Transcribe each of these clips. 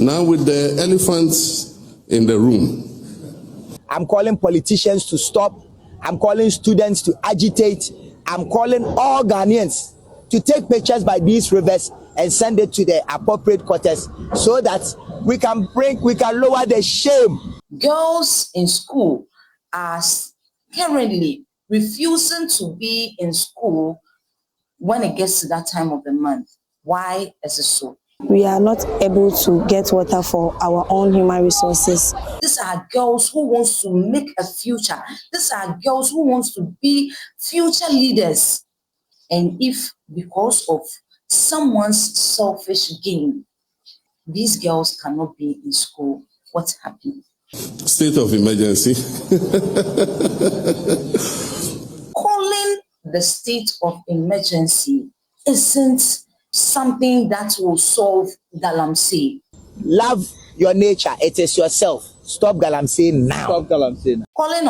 Now with the elephants in the room, I'm calling politicians to stop. I'm calling students to agitate. I'm calling all Ghanaians to take pictures by these rivers and send it to the appropriate quarters so that we can lower the shame. Girls in school are currently refusing to be in school when it gets to that time of the month. Why is it so? We are not able to get water for our own human resources. These are girls who want to make a future. These are girls who want to be future leaders. And if because of someone's selfish gain, these girls cannot be in school, what's happening? State of emergency. Calling the state of emergency isn't something that will solve Galamsey. Love your nature. It is yourself. Stop Galamsey now. Stop Galamsey now. Calling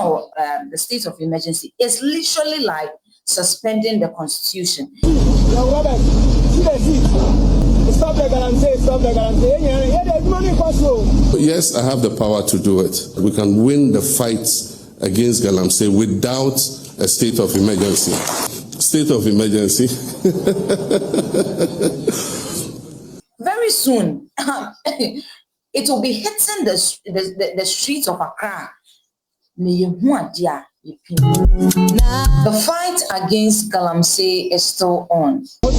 the state of emergency is literally like suspending the constitution. Stop the Galamsey, stop the Galamsey. Yes, I have the power to do it. We can win the fight against Galamsey without a state of emergency. State of emergency. Very soon, it will be hitting the streets of Accra. The fight against Galamsey is still on. Stop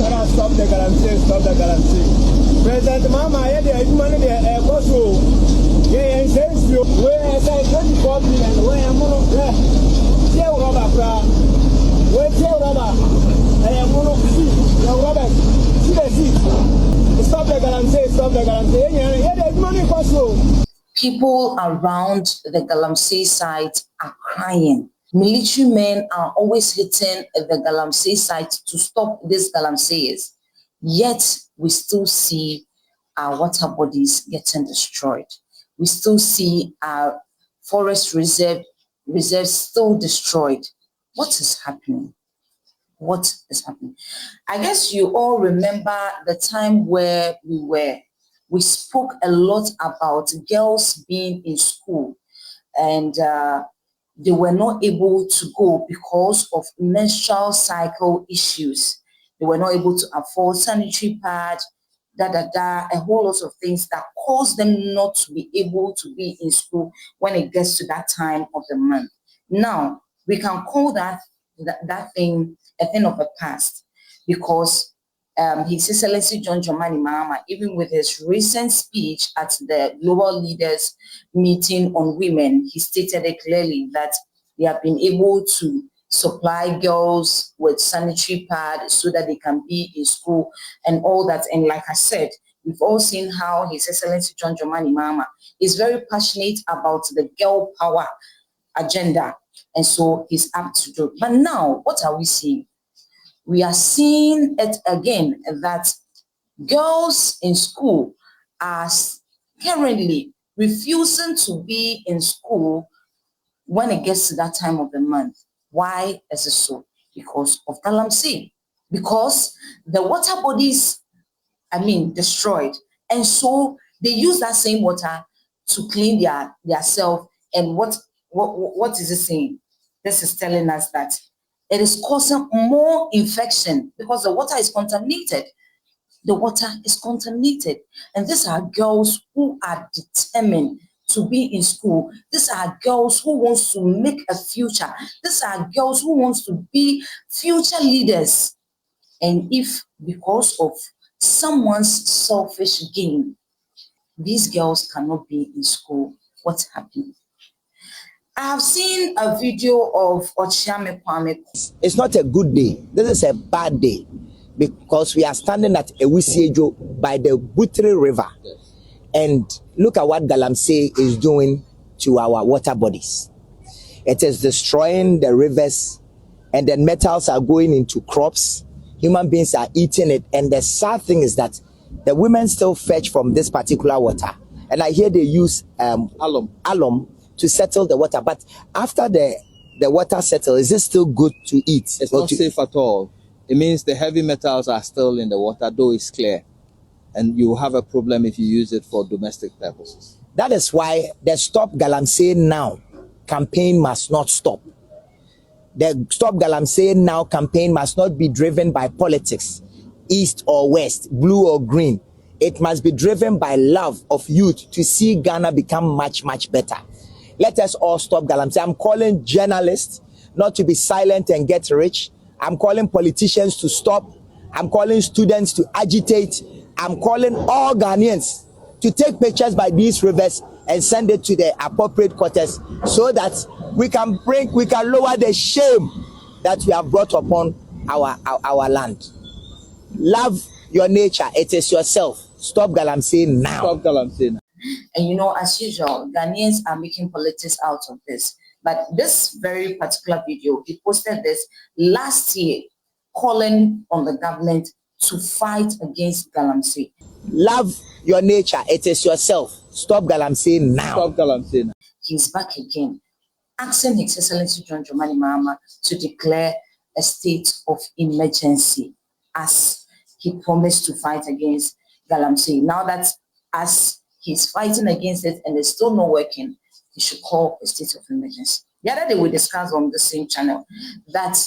the Galamsey, stop the Galamsey. President Mahama, People around the Galamsey site are crying. Military men are always hitting the Galamsey site to stop these Galamseyers. Yet we still see our water bodies getting destroyed. We still see our forest reserves still destroyed. What is happening? What is happening? I guess you all remember the time where we spoke a lot about girls being in school and they were not able to go because of menstrual cycle issues. They were not able to afford sanitary pads, a whole lot of things that caused them not to be able to be in school when it gets to that time of the month. Now, we can call that thing a thing of the past because His Excellency John Dramani Mahama, even with his recent speech at the Global Leaders Meeting on Women, he stated it clearly that they have been able to supply girls with sanitary pads so that they can be in school and all that. And like I said, we've all seen how His Excellency John Dramani Mahama is very passionate about the girl power agenda. And so he's up to do it. But now, what are we seeing? We are seeing it again that girls in school are currently refusing to be in school when it gets to that time of the month. Why is it so? Because of Galamsey. Because the water bodies, destroyed. And so they use that same water to clean their self. And what is it saying? This is telling us that it is causing more infection because the water is contaminated. The water is contaminated. And these are girls who are determined to be in school. These are girls who want to make a future. These are girls who want to be future leaders. And if because of someone's selfish gain, these girls cannot be in school, what's happening? I have seen a video of Okyeame Kwame. It's not a good day. This is a bad day because we are standing at Ewusiejo by the Butri River. Yes. And look at what Galamsey is doing to our water bodies. It is destroying the rivers and then metals are going into crops. Human beings are eating it. And the sad thing is that the women still fetch from this particular water. And I hear they use alum to settle the water. But after the water settles, is it still good to eat? It's not safe at all. It means the heavy metals are still in the water, though it's clear. and you have a problem if you use it for domestic purposes. That is why the Stop Galamsey Now campaign must not stop. The Stop Galamsey Now campaign must not be driven by politics, east or west, blue or green. It must be driven by love of youth to see Ghana become much, much better. Let us all stop Galamsey. I'm calling journalists not to be silent and get rich. I'm calling politicians to stop. I'm calling students to agitate. I'm calling all Ghanaians to take pictures by these rivers and send it to the appropriate quarters so that we can lower the shame that we have brought upon our land. Love your nature. It is yourself. Stop Galamsey now. Stop Galamsey now. And you know, as usual, Ghanaians are making politics out of this. But this very particular video, he posted this last year, calling on the government to fight against Galamsey. Love your nature. It is yourself. Stop Galamsey now. Stop Galamsey now. He's back again, asking His Excellency John Dramani Mahama to declare a state of emergency as he promised to fight against Galamsey. Now that as he's fighting against it and it's still not working, he should call a state of emergency. The other day we discussed on the same channel that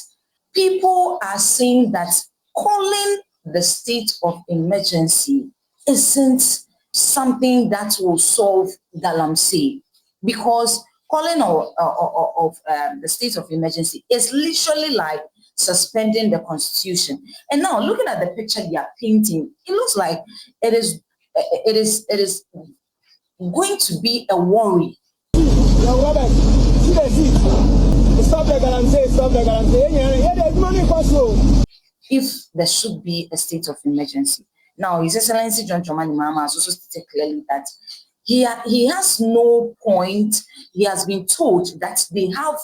people are saying that calling the state of emergency isn't something that will solve Galamsey, because calling of the state of emergency is literally like suspending the constitution. And now looking at the picture they are painting, it looks like it is going to be a worry. Yo, Robert, see the seat. Stop the Galamsey, stop the Galamsey. Yeah, there's money for you. If there should be a state of emergency. Now, His Excellency John Dramani Mahama has also stated clearly that he has no point. He has been told that they have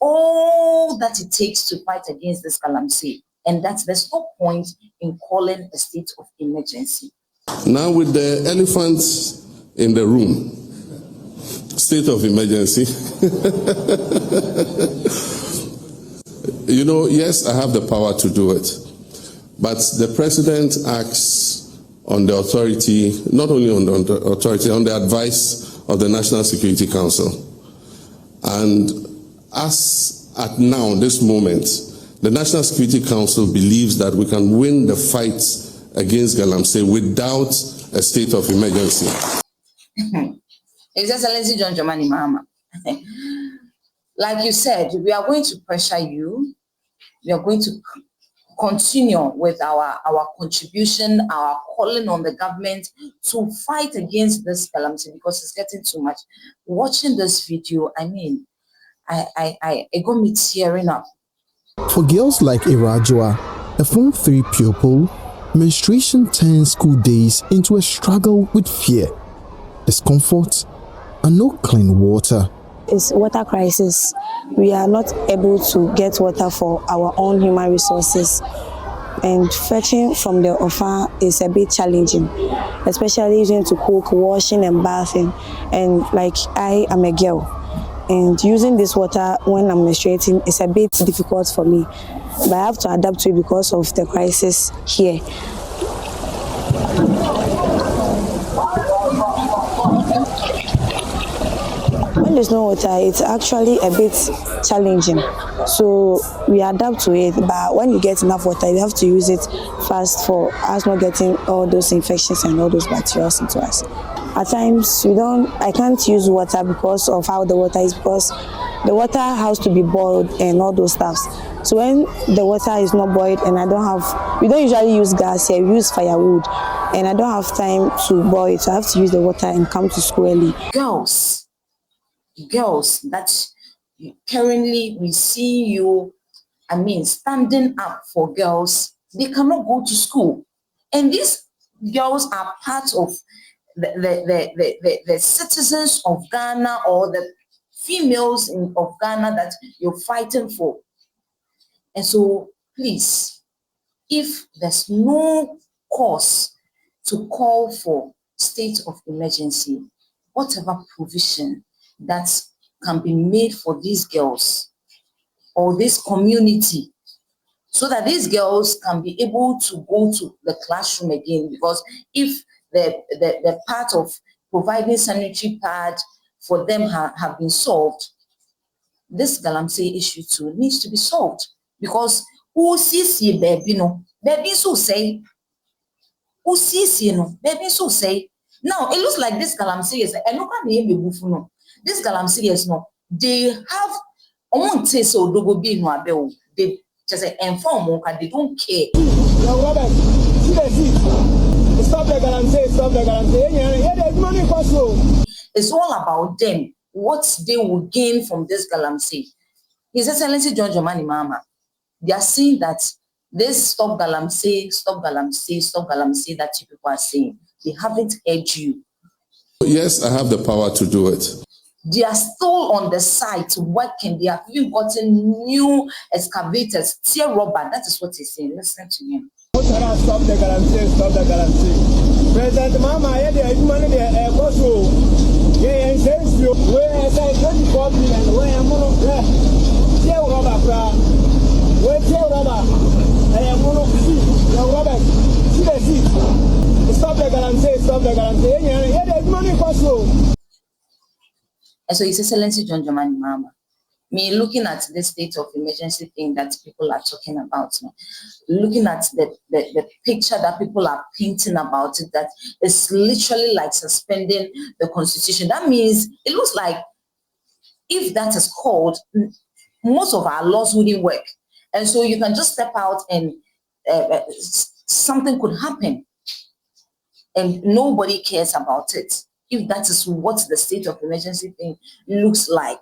all that it takes to fight against this Galamsey, and that there's no point in calling a state of emergency. Now, with the elephants in the room, state of emergency. You know, yes, I have the power to do it. But the president acts on the authority, not only on the authority, on the advice of the National Security Council. And as at now, this moment, the National Security Council believes that we can win the fight against Galamsey without a state of emergency. His Excellency John Dramani Mahama, like you said, we are going to pressure you. We are going to continue with our contribution, our calling on the government to fight against this Galamsey because it's getting too much. Watching this video, I mean, it got me tearing up. For girls like Irajua, a Form 3 pupil, menstruation turns school days into a struggle with fear, discomfort, and no clean water. It's water crisis. We are not able to get water for our own human resources, and fetching from the Ofa is a bit challenging, especially using to cook, washing and bathing. And like I am a girl, and using this water when I'm menstruating is a bit difficult for me, but I have to adapt to it because of the crisis here. When there's no water, it's actually a bit challenging. So we adapt to it, but when you get enough water, you have to use it fast for us not getting all those infections and all those bacteria into us. At times, I can't use water because of how the water is, because the water has to be boiled and all those stuffs. So when the water is not boiled and we don't usually use gas here, we use firewood, and I don't have time to boil it, so I have to use the water and come to school early. Girls that currently we see you, I mean, standing up for girls, they cannot go to school. And these girls are part of the citizens of Ghana, or the females of Ghana that you're fighting for. And so, please, if there's no cause to call for state of emergency, whatever provision that can be made for these girls or this community so that these girls can be able to go to the classroom again. Because if the part of providing sanitary pad for them have been solved, this Galamsey issue too needs to be solved. Because who sees you, baby, no, baby, so say, who sees you, no, baby, so say. Now it looks like this Galamsey is, and no one name no. This Galamsey is no. They have, I won't say so. They just inform, they don't care. Now, Robert, see the seat. Stop the Galamsey, stop the Galamsey. Yeah, there's money for you. It's all about them. What they will gain from this Galamsey. His Excellency John Dramani Mahama. They are saying that this stop Galamsey that you people are saying. They haven't heard you. Yes, I have the power to do it. They are still on the site working. They have even gotten new excavators, tier rubber. That is what he's saying. Listen to him. Stop the Galamsey, stop the Galamsey. President Mahama, there is money there. Yeah, says you. Where I say 24 million. Where I'm going to tier rubber, where tier rubber. I am going to see. Now, Robert, see the seat. Stop the Galamsey, stop the Galamsey. Yeah, there's money for you. And so His Excellency John Dramani Mahama, me looking at the state of emergency thing that people are talking about, looking at the picture that people are painting about it, that it's literally like suspending the constitution. That means it looks like if that is called, most of our laws wouldn't work. And so you can just step out and something could happen and nobody cares about it. If that is what the state of emergency thing looks like,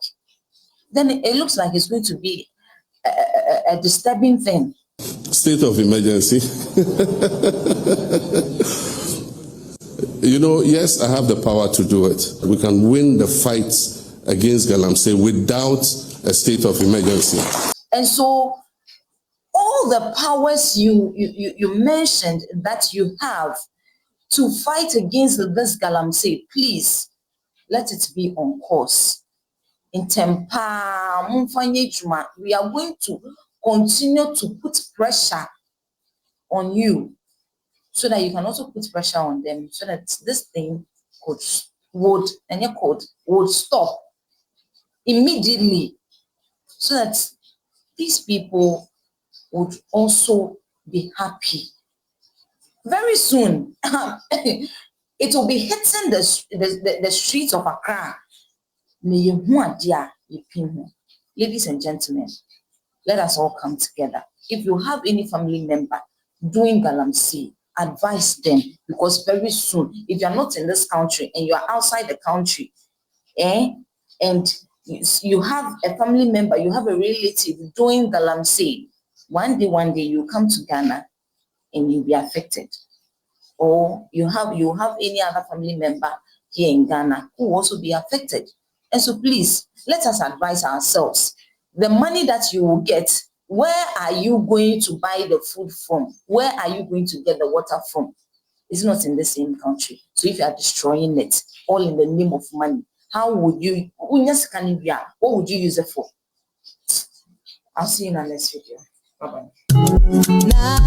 then it looks like it's going to be a disturbing thing. State of emergency. You know, yes, I have the power to do it. We can win the fight against Galamsey without a state of emergency. And so all the powers you mentioned that you have to fight against this Galamsey, please let it be on course. In Tempa, we are going to continue to put pressure on you so that you can also put pressure on them so that this thing would stop immediately so that these people would also be happy. Very soon, it will be hitting the streets of Accra. Ladies and gentlemen, let us all come together. If you have any family member doing Galamsey, advise them, because very soon, if you are not in this country and you are outside the country, and you have a family member, you have a relative doing Galamsey, one day you come to Ghana and you'll be affected. Or you have any other family member here in Ghana who will also be affected. And so please, let us advise ourselves. The money that you will get, where are you going to buy the food from? Where are you going to get the water from? It's not in the same country. So if you are destroying it, all in the name of money, how would you, what would you use it for? I'll see you in the next video. Bye-bye.